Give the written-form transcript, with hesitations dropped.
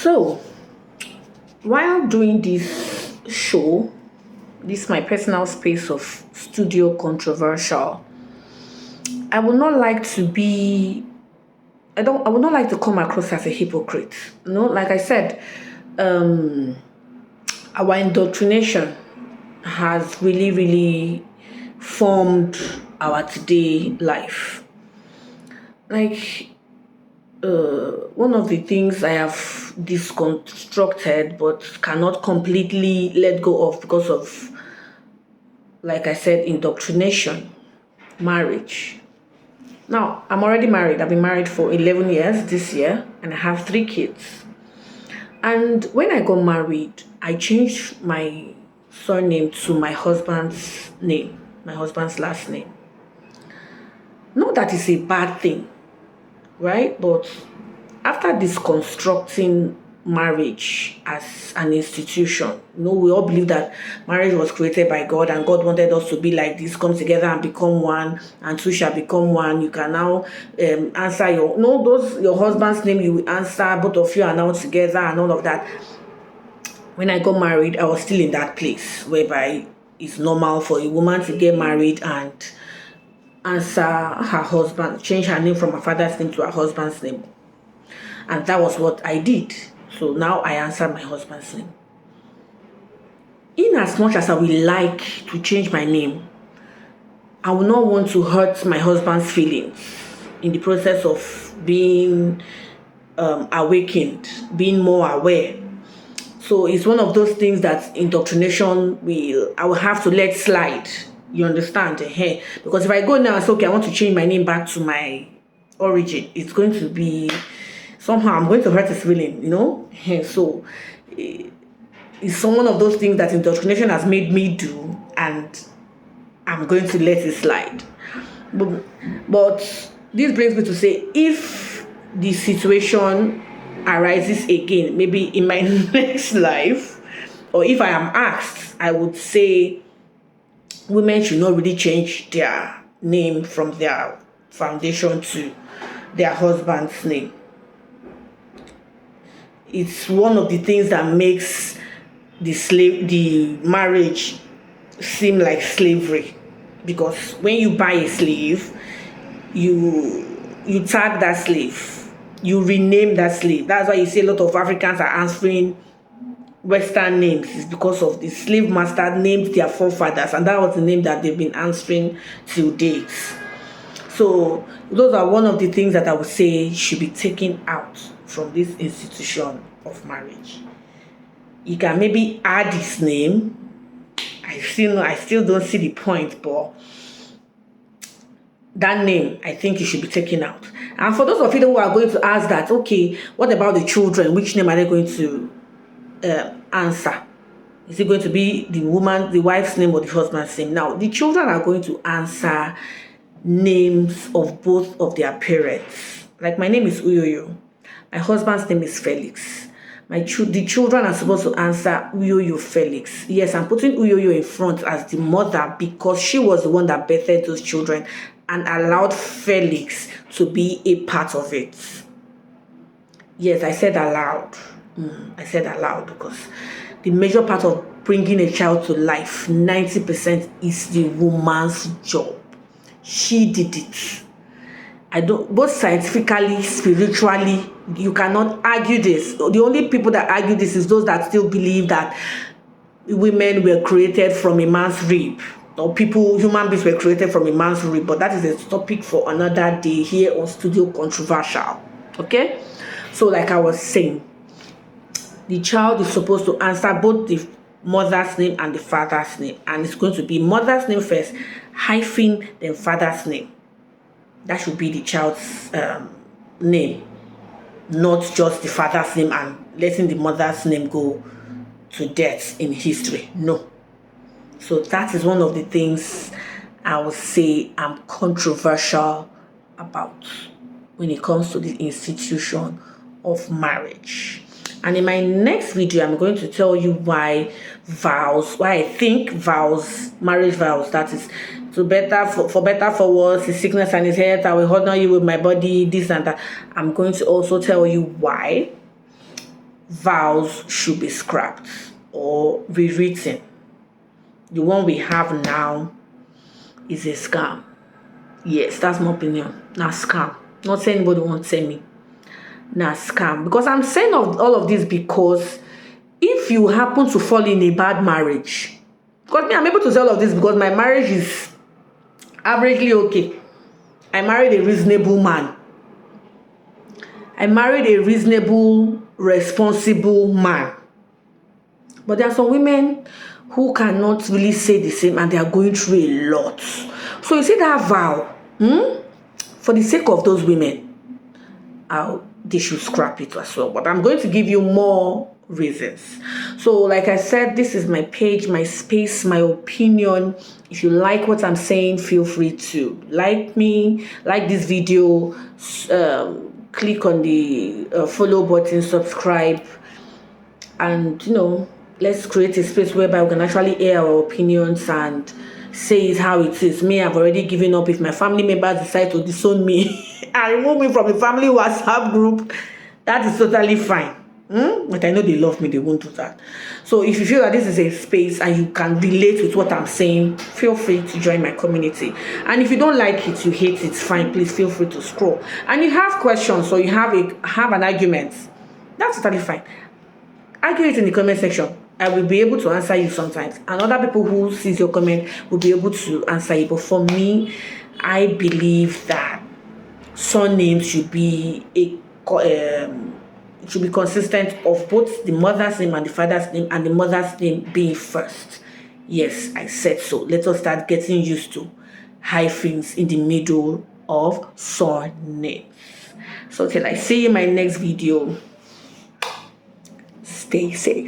So, while doing this show, this my personal space of studio controversial, I would not like to be I would not like to come across as a hypocrite. Like I said, our indoctrination has really, really formed our today life. Like one of the things I have deconstructed but cannot completely let go of because of, like I said, indoctrination, marriage. Now, I'm already married. I've been married for 11 years this year, and I have 3 kids. And when I got married, I changed my surname to my husband's name, my husband's last name. Not that it's a bad thing, right? But after deconstructing marriage as an institution, we all believe that marriage was created by God and God wanted us to be like this, come together and become one, and two shall become one. You can now answer your husband's name, you will answer, both of you are now together and all of that. When I got married, I was still in that place whereby it's normal for a woman to get married and answer her husband, change her name from her father's name to her husband's name. And that was what I did. So now I answer my husband's name. In as much as I would like to change my name, I would not want to hurt my husband's feelings in the process of being awakened, being more aware. So it's one of those things that indoctrination I will have to let slide. You understand? Because if I go now and say, okay, I want to change my name back to my origin, it's going to be somehow I'm going to hurt his feeling, So it's one of those things that indoctrination has made me do, and I'm going to let it slide. But this brings me to say, if the situation arises again, maybe in my next life, or if I am asked, I would say women should not really change their name from their foundation to their husband's name. It's one of the things that makes the marriage seem like slavery, because when you buy a slave, you tag that slave, you rename that slave. That's why you see a lot of Africans are answering Western names. It's because of the slave master named their forefathers, and that was the name that they've been answering till date. So those are one of the things that I would say should be taken out from this institution of marriage. You can maybe add his name. I still don't see the point, but that name, I think it should be taken out. And for those of you who are going to ask that, okay, what about the children? Which name are they going to answer? Is it going to be the wife's name, or the husband's name? Now, the children are going to answer names of both of their parents. Like, my name is Uyoyo. My husband's name is Felix. The children are supposed to answer Uyoyo Felix. Yes, I'm putting Uyoyo in front as the mother because she was the one that birthed those children and allowed Felix to be a part of it. Yes, I said aloud. I said aloud because the major part of bringing a child to life, 90%, is the woman's job. She did it. Both scientifically, spiritually, you cannot argue this. The only people that argue this is those that still believe that women were created from a man's rib, or human beings were created from a man's rib. But that is a topic for another day here on Studio Controversial. Okay? So like I was saying, the child is supposed to answer both the mother's name and the father's name. And it's going to be mother's name first, hyphen, then father's name. That should be the child's name, not just the father's name and letting the mother's name go to death in history. No. So that is one of the things I would say I'm controversial about when it comes to the institution of marriage. And in my next video, I'm going to tell you why I think marriage vows, that is, for better for worse, his sickness and his health, I will honor you with my body, this and that. I'm going to also tell you why vows should be scrapped or rewritten. The one we have now is a scam. Yes, that's my opinion. Now scam. Not saying anybody won't tell me. Now scam. Because I'm saying all of this because if you happen to fall in a bad marriage, because me, I'm able to say all of this because my marriage is averagely okay. I married a reasonable man. I married a reasonable, responsible man. But there are some women who cannot really say the same and they are going through a lot. So you see that vow, for the sake of those women, they should scrap it as well. But I'm going to give you more reasons. So like I said, this is my page, my space, my opinion. If you like what I'm saying, feel free to like me, like this video, click on the follow button, subscribe, and let's create a space whereby we can actually air our opinions and say it how it is. Me, I've already given up. If my family members decide to disown me and remove me from the family WhatsApp group, that is totally fine. But I know they love me, they won't do that. So if you feel that this is a space and you can relate with what I'm saying, feel free to join my community. And if you don't like it, you hate it, fine, please feel free to scroll. And you have questions or you have an argument, that's totally fine. Argue it in the comment section. I will be able to answer you sometimes, and other people who sees your comment will be able to answer you. But for me, I believe that surname should be consistent of both the mother's name and the father's name, and the mother's name being first. Yes, I said so. Let us start getting used to hyphens in the middle of surname. So till I see you in my next video, stay safe.